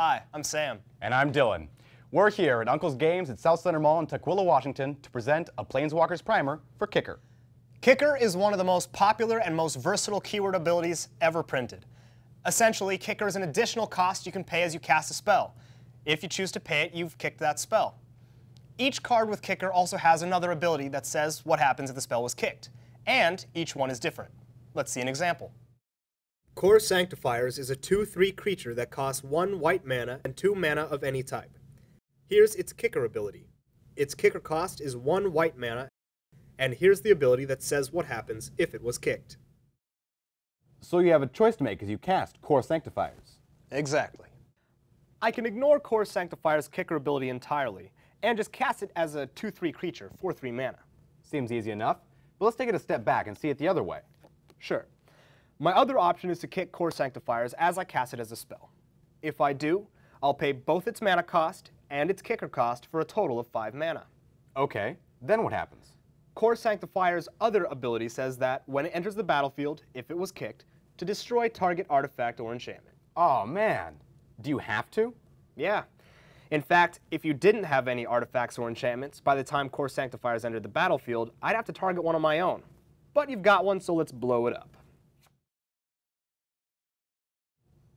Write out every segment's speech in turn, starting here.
Hi, I'm Sam. And I'm Dylan. We're here at Uncle's Games at South Center Mall in Tukwila, Washington to present a Planeswalker's Primer for Kicker. Kicker is one of the most popular and most versatile keyword abilities ever printed. Essentially, Kicker is an additional cost you can pay as you cast a spell. If you choose to pay it, you've kicked that spell. Each card with Kicker also has another ability that says what happens if the spell was kicked, and each one is different. Let's see an example. Core Sanctifiers is a 2/3 creature that costs 1 white mana and 2 mana of any type. Here's its Kicker ability. Its Kicker cost is 1 white mana, and here's the ability that says what happens if it was kicked. So you have a choice to make as you cast Core Sanctifiers. Exactly. I can ignore Core Sanctifier's Kicker ability entirely, and just cast it as a 2/3 creature for 3 mana. Seems easy enough, but let's take it a step back and see it the other way. Sure. My other option is to kick Core Sanctifiers as I cast it as a spell. If I do, I'll pay both its mana cost and its Kicker cost for a total of 5 mana. Okay, then what happens? Core Sanctifier's other ability says that when it enters the battlefield, if it was kicked, to destroy target artifact or enchantment. Oh man, do you have to? Yeah. In fact, if you didn't have any artifacts or enchantments, by the time Core Sanctifiers entered the battlefield, I'd have to target one of my own. But you've got one, so let's blow it up.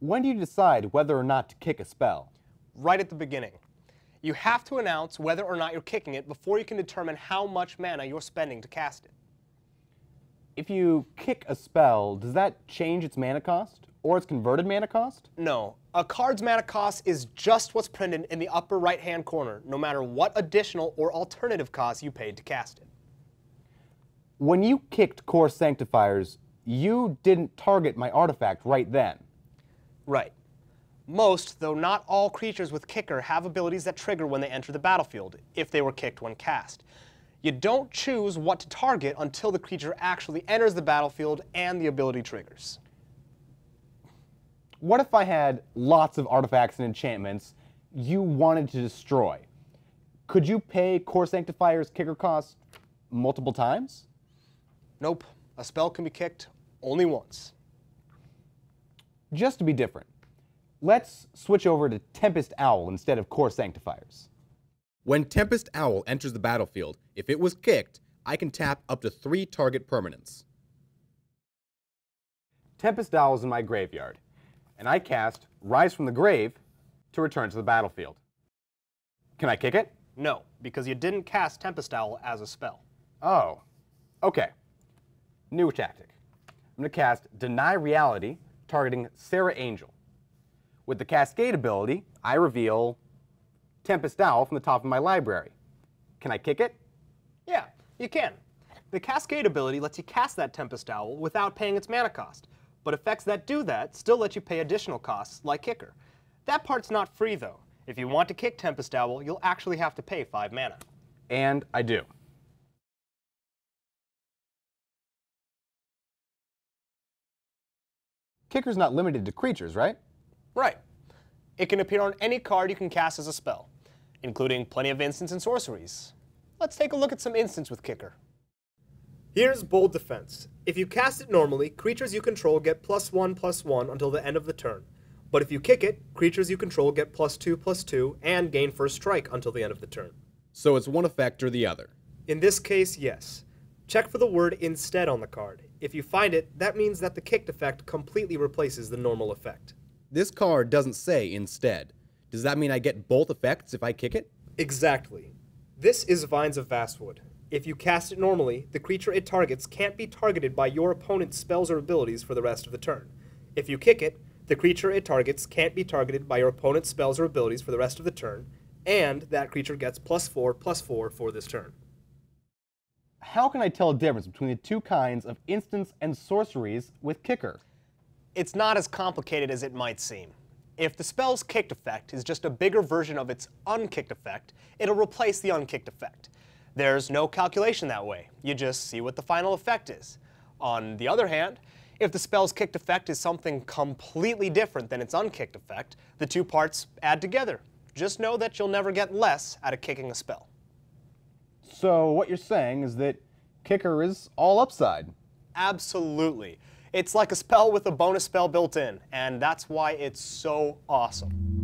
When do you decide whether or not to kick a spell? Right at the beginning. You have to announce whether or not you're kicking it before you can determine how much mana you're spending to cast it. If you kick a spell, does that change its mana cost? Or its converted mana cost? No. A card's mana cost is just what's printed in the upper right-hand corner, no matter what additional or alternative costs you paid to cast it. When you kicked Core Sanctifiers, you didn't target my artifact right then. Right. Most, though not all, creatures with Kicker have abilities that trigger when they enter the battlefield, if they were kicked when cast. You don't choose what to target until the creature actually enters the battlefield and the ability triggers. What if I had lots of artifacts and enchantments you wanted to destroy? Could you pay Core Sanctifier's Kicker cost multiple times? Nope. A spell can be kicked only once. Just to be different, let's switch over to Tempest Owl instead of Core Sanctifiers. When Tempest Owl enters the battlefield, if it was kicked, I can tap up to 3 target permanents. Tempest Owl is in my graveyard, and I cast Rise from the Grave to return to the battlefield. Can I kick it? No, because you didn't cast Tempest Owl as a spell. Oh, okay. New tactic. I'm going to cast Deny Reality, targeting Sarah Angel. With the Cascade ability, I reveal Tempest Owl from the top of my library. Can I kick it? Yeah, you can. The Cascade ability lets you cast that Tempest Owl without paying its mana cost, but effects that do that still let you pay additional costs, like Kicker. That part's not free, though. If you want to kick Tempest Owl, you'll actually have to pay 5 mana. And I do. Kicker's not limited to creatures, right? Right. It can appear on any card you can cast as a spell, including plenty of instants and sorceries. Let's take a look at some instants with Kicker. Here's Bold Defense. If you cast it normally, creatures you control get +1/+1 until the end of the turn. But if you kick it, creatures you control get +2/+2 and gain first strike until the end of the turn. So it's one effect or the other. In this case, yes. Check for the word instead on the card. If you find it, that means that the kicked effect completely replaces the normal effect. This card doesn't say instead. Does that mean I get both effects if I kick it? Exactly. This is Vines of Vastwood. If you cast it normally, the creature it targets can't be targeted by your opponent's spells or abilities for the rest of the turn. If you kick it, the creature it targets can't be targeted by your opponent's spells or abilities for the rest of the turn, and that creature gets +4/+4 for this turn. How can I tell a difference between the two kinds of instants and sorceries with Kicker? It's not as complicated as it might seem. If the spell's kicked effect is just a bigger version of its unkicked effect, it'll replace the unkicked effect. There's no calculation that way. You just see what the final effect is. On the other hand, if the spell's kicked effect is something completely different than its unkicked effect, the two parts add together. Just know that you'll never get less out of kicking a spell. So what you're saying is that Kicker is all upside. Absolutely. It's like a spell with a bonus spell built in, and that's why it's so awesome.